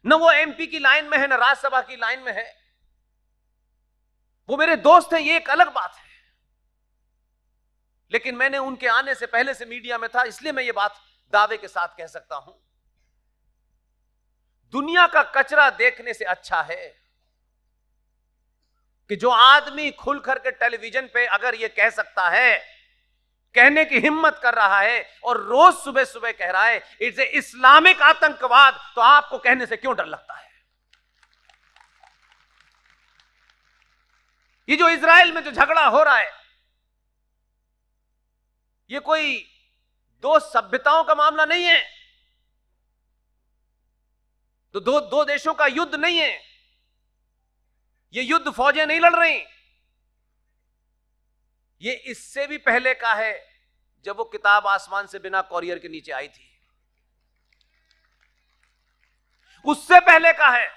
न वो एमपी की लाइन में है, न राज्यसभा की लाइन में है। वो मेरे दोस्त हैं, ये एक अलग बात है। लेकिन मैंने उनके आने से पहले से मीडिया में था, इसलिए मैं ये बात दावे के साथ कह सकता हूं, दुनिया का कचरा देखने से अच्छा है कि जो आदमी खुल करके टेलीविजन पे अगर ये कह सकता है, कहने की हिम्मत कर रहा है और रोज सुबह सुबह कह रहा है इट्स ए इस्लामिक आतंकवाद, तो आपको कहने से क्यों डर लगता है? ये जो इजराइल में जो झगड़ा हो रहा है, ये कोई दो सभ्यताओं का मामला नहीं है, तो दो देशों का युद्ध नहीं है। ये युद्ध फौजें नहीं लड़ रही। ये इससे भी पहले का है, जब वो किताब आसमान से बिना कॉरियर के नीचे आई थी, उससे पहले का है।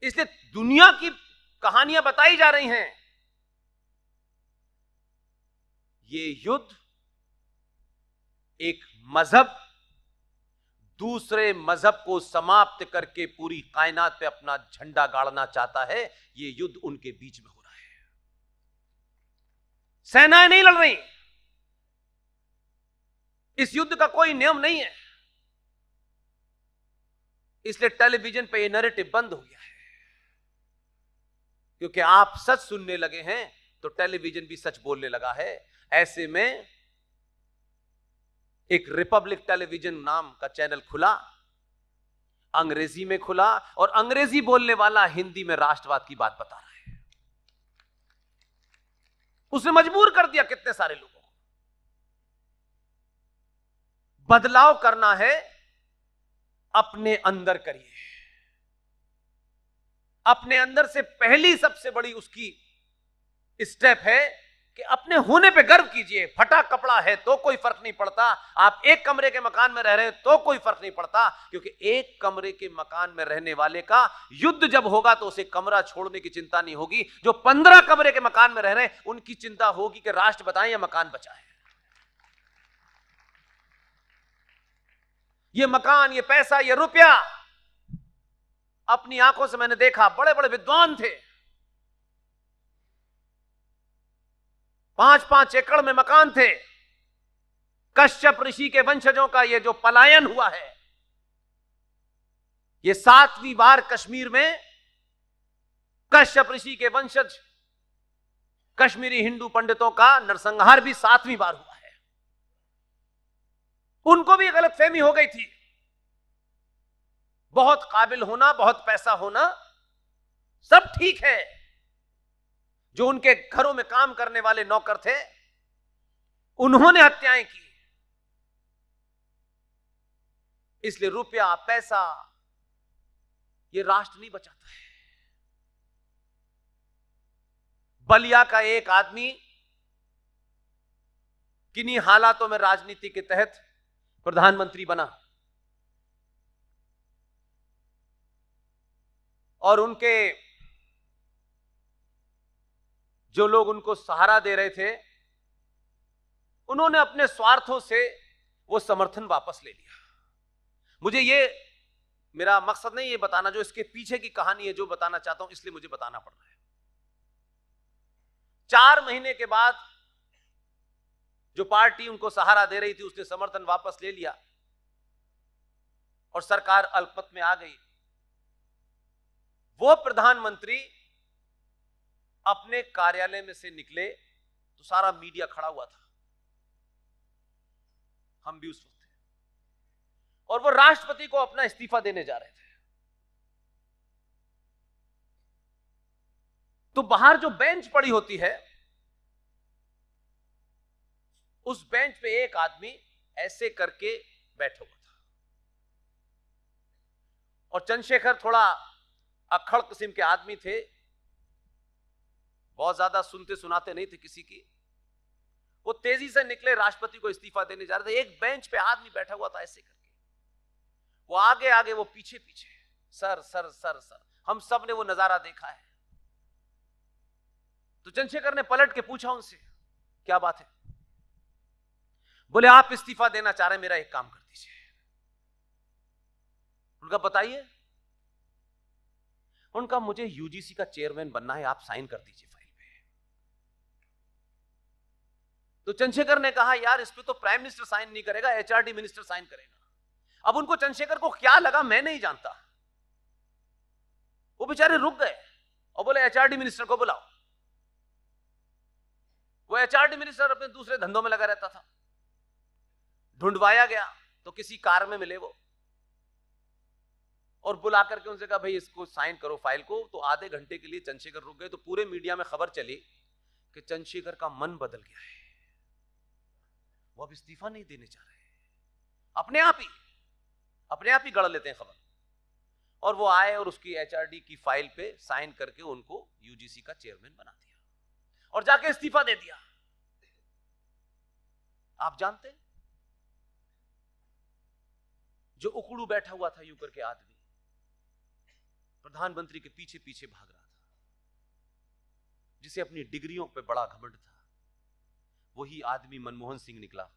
इसलिए दुनिया की कहानियां बताई जा रही हैं। ये युद्ध एक मजहब दूसरे मजहब को समाप्त करके पूरी कायनात पे अपना झंडा गाड़ना चाहता है। ये युद्ध उनके बीच में हो रहा है। सेनाएं नहीं लड़ रही। इस युद्ध का कोई नियम नहीं है। इसलिए टेलीविजन पे ये नैरेटिव बंद हो गया है, क्योंकि आप सच सुनने लगे हैं तो टेलीविजन भी सच बोलने लगा है। ऐसे में एक रिपब्लिक टेलीविजन नाम का चैनल खुला, अंग्रेजी में खुला, और अंग्रेजी बोलने वाला हिंदी में राष्ट्रवाद की बात बता रहा है। उसने मजबूर कर दिया कितने सारे लोगों को। बदलाव करना है, अपने अंदर करिए। अपने अंदर से पहली सबसे बड़ी उसकी स्टेप है कि अपने होने पे गर्व कीजिए। फटा कपड़ा है तो कोई फर्क नहीं पड़ता, आप एक कमरे के मकान में रह रहे हैं तो कोई फर्क नहीं पड़ता, क्योंकि एक कमरे के मकान में रहने वाले का युद्ध जब होगा तो उसे कमरा छोड़ने की चिंता नहीं होगी। जो 15 कमरे के मकान में रह रहे हैं उनकी चिंता होगी कि राष्ट्र बचाएं या मकान बचाएं। ये मकान, ये पैसा, ये रुपया, अपनी आंखों से मैंने देखा। बड़े बड़े विद्वान थे, 5-5 एकड़ में मकान थे। कश्यप ऋषि के वंशजों का ये जो पलायन हुआ है, ये 7वीं बार कश्मीर में कश्यप ऋषि के वंशज कश्मीरी हिंदू पंडितों का नरसंहार भी 7वीं बार हुआ है। उनको भी गलतफहमी हो गई थी। बहुत काबिल होना, बहुत पैसा होना सब ठीक है। जो उनके घरों में काम करने वाले नौकर थे, उन्होंने हत्याएं की। इसलिए रुपया, पैसा ये राष्ट्र नहीं बचाता है। बलिया का एक आदमी किन्हीं हालातों में राजनीति के तहत प्रधानमंत्री बना, और उनके जो लोग उनको सहारा दे रहे थे, उन्होंने अपने स्वार्थों से वो समर्थन वापस ले लिया। मुझे ये, मेरा मकसद नहीं ये बताना, जो इसके पीछे की कहानी है जो बताना चाहता हूं, इसलिए मुझे बताना पड़ रहा है। 4 महीने के बाद जो पार्टी उनको सहारा दे रही थी उसने समर्थन वापस ले लिया और सरकार अल्पमत में आ गई। वो प्रधानमंत्री अपने कार्यालय में से निकले तो सारा मीडिया खड़ा हुआ था, हम भी उस वक्त थे, और वो राष्ट्रपति को अपना इस्तीफा देने जा रहे थे। तो बाहर जो बेंच पड़ी होती है, उस बेंच पे एक आदमी ऐसे करके बैठा हुआ था, और चंद्रशेखर थोड़ा अक्खड़ किस्म के आदमी थे, बहुत ज्यादा सुनते सुनाते नहीं थे किसी की। वो तेजी से निकले, राष्ट्रपति को इस्तीफा देने जा रहे थे। एक बेंच पे आदमी बैठा हुआ था ऐसे करके, वो आगे आगे, वो पीछे पीछे, सर सर सर सर, हम सब ने वो नजारा देखा है। तो चंद्रशेखर ने पलट के पूछा उनसे, क्या बात है? बोले आप इस्तीफा देना चाह रहे हैं, मेरा एक काम कर दीजिए, उनका बताइए, उनका मुझे यूजीसी का चेयरमैन बनना है, आप साइन कर दीजिए फाइल पे। तो चंद्रशेखर ने कहा यार इस पे तो प्राइम मिनिस्टर साइन नहीं करेगा, एचआरडी मिनिस्टर साइन करेगा। अब उनको चंद्रशेखर को क्या लगा मैं नहीं जानता, वो बेचारे रुक गए और बोले एचआरडी मिनिस्टर को बुलाओ। वो एचआरडी मिनिस्टर अपने दूसरे धंधों में लगा रहता था। ढूंढवाया गया तो किसी कार में मिले वो, और बुला करके उनसे कहा भाई इसको साइन करो फाइल को। तो आधे घंटे के लिए चंद्रशेखर रुक गए। तो पूरे मीडिया में खबर चली कि चंद्रशेखर का मन बदल गया है, वो अब इस्तीफा नहीं देने जा रहे। अपने आप ही गढ़ लेते हैं खबर। और वो आए और उसकी एचआरडी की फाइल पे साइन करके उनको यूजीसी का चेयरमैन बना दिया और जाके इस्तीफा दे दिया। आप जानते हैं जो उकड़ू बैठा हुआ था यूं करके आदमी, प्रधानमंत्री के पीछे पीछे भाग रहा था, जिसे अपनी डिग्रियों पे बड़ा घमंड था, वही आदमी मनमोहन सिंह निकला।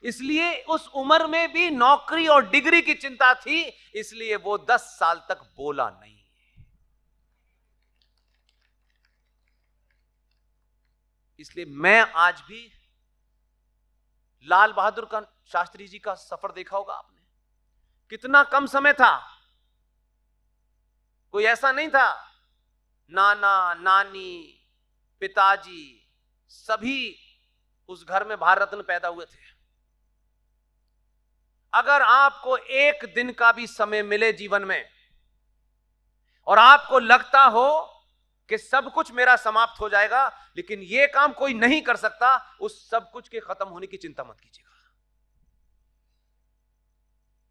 इसलिए उस उम्र में भी नौकरी और डिग्री की चिंता थी, इसलिए वो 10 साल तक बोला नहीं। इसलिए मैं आज भी लाल बहादुर का शास्त्री जी का सफर देखा होगा आपने, कितना कम समय था। कोई ऐसा नहीं था, नाना नानी पिताजी सभी उस घर में भारत रत्न पैदा हुए थे। अगर आपको एक दिन का भी समय मिले जीवन में और आपको लगता हो कि सब कुछ मेरा समाप्त हो जाएगा लेकिन यह काम कोई नहीं कर सकता, उस सब कुछ के खत्म होने की चिंता मत कीजिएगा,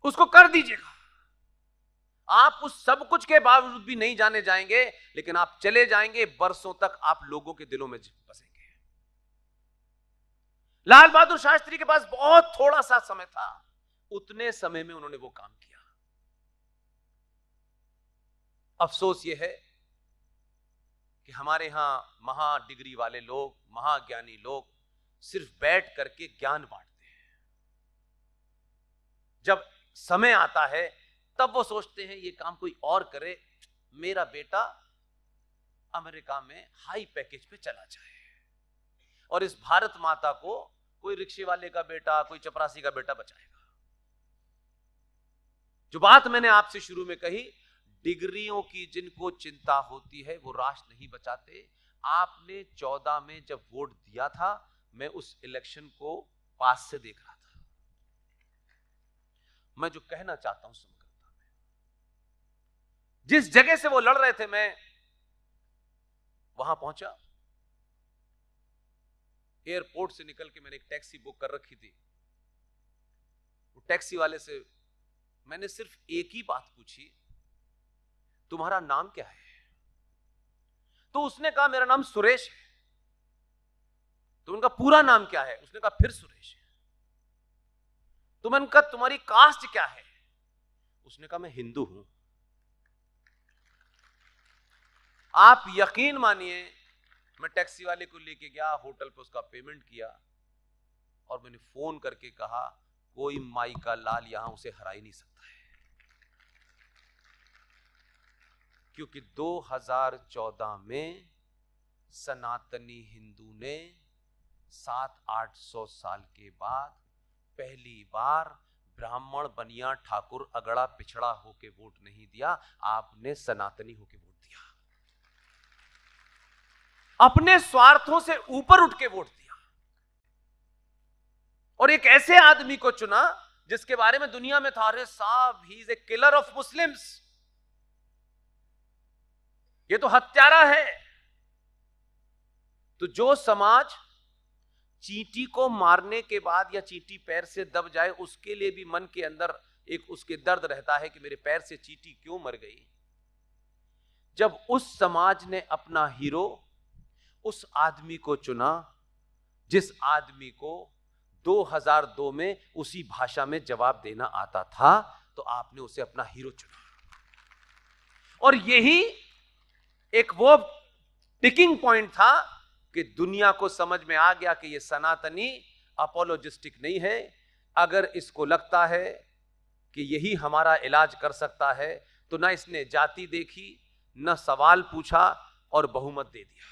उसको कर दीजिएगा। आप उस सब कुछ के बावजूद भी नहीं जाने जाएंगे, लेकिन आप चले जाएंगे, बरसों तक आप लोगों के दिलों में बसेंगे। लाल बहादुर शास्त्री के पास बहुत थोड़ा सा समय था, उतने समय में उन्होंने वो काम किया। अफसोस यह है कि हमारे यहां महा डिग्री वाले लोग, महाज्ञानी लोग सिर्फ बैठ करके ज्ञान बांटते हैं। जब समय आता है तब वो सोचते हैं ये काम कोई और करे, मेरा बेटा अमेरिका में हाई पैकेज पे चला जाए और इस भारत माता को कोई रिक्शे वाले का बेटा, कोई चपरासी का बेटा बचाएगा। जो बात मैंने आपसे शुरू में कही, डिग्रियों की जिनको चिंता होती है वो राष्ट्र नहीं बचाते। आपने 14 में जब वोट दिया था, मैं उस इलेक्शन को पास से देख रहा था। मैं जो कहना चाहता हूं समकर्ता में, जिस जगह से वो लड़ रहे थे मैं वहां पहुंचा। एयरपोर्ट से निकल के मैंने एक टैक्सी बुक कर रखी थी। वो टैक्सी वाले से मैंने सिर्फ एक ही बात पूछी, तुम्हारा नाम क्या है? तो उसने कहा मेरा नाम सुरेश है। तो उनका पूरा नाम क्या है? उसने कहा फिर सुरेश है। तो मैंने कहा तुम्हारी कास्ट क्या है? उसने कहा मैं हिंदू हूं। आप यकीन मानिए, मैं टैक्सी वाले को लेके गया, होटल पे उसका पेमेंट किया और मैंने फोन करके कहा कोई माई का लाल यहां उसे हरा ही नहीं सकता है, क्योंकि 2014 में सनातनी हिंदू ने 700-800 साल के बाद पहली बार ब्राह्मण बनिया ठाकुर अगड़ा पिछड़ा होके वोट नहीं दिया, आपने सनातनी होके वोट दिया। अपने स्वार्थों से ऊपर उठ के वोट दिया और एक ऐसे आदमी को चुना जिसके बारे में दुनिया में था, अरे साहब he is a killer of Muslims, ये तो हत्यारा है। तो जो समाज चींटी को मारने के बाद या चींटी पैर से दब जाए, उसके लिए भी मन के अंदर एक उसके दर्द रहता है कि मेरे पैर से चींटी क्यों मर गई। जब उस समाज ने अपना हीरो उस आदमी को चुना जिस आदमी को 2002 में उसी भाषा में जवाब देना आता था, तो आपने उसे अपना हीरो चुना। और यही एक वो टिकिंग पॉइंट था कि दुनिया को समझ में आ गया कि ये सनातनी अपोलोजिस्टिक नहीं है। अगर इसको लगता है कि यही हमारा इलाज कर सकता है तो ना इसने जाति देखी, न सवाल पूछा और बहुमत दे दिया।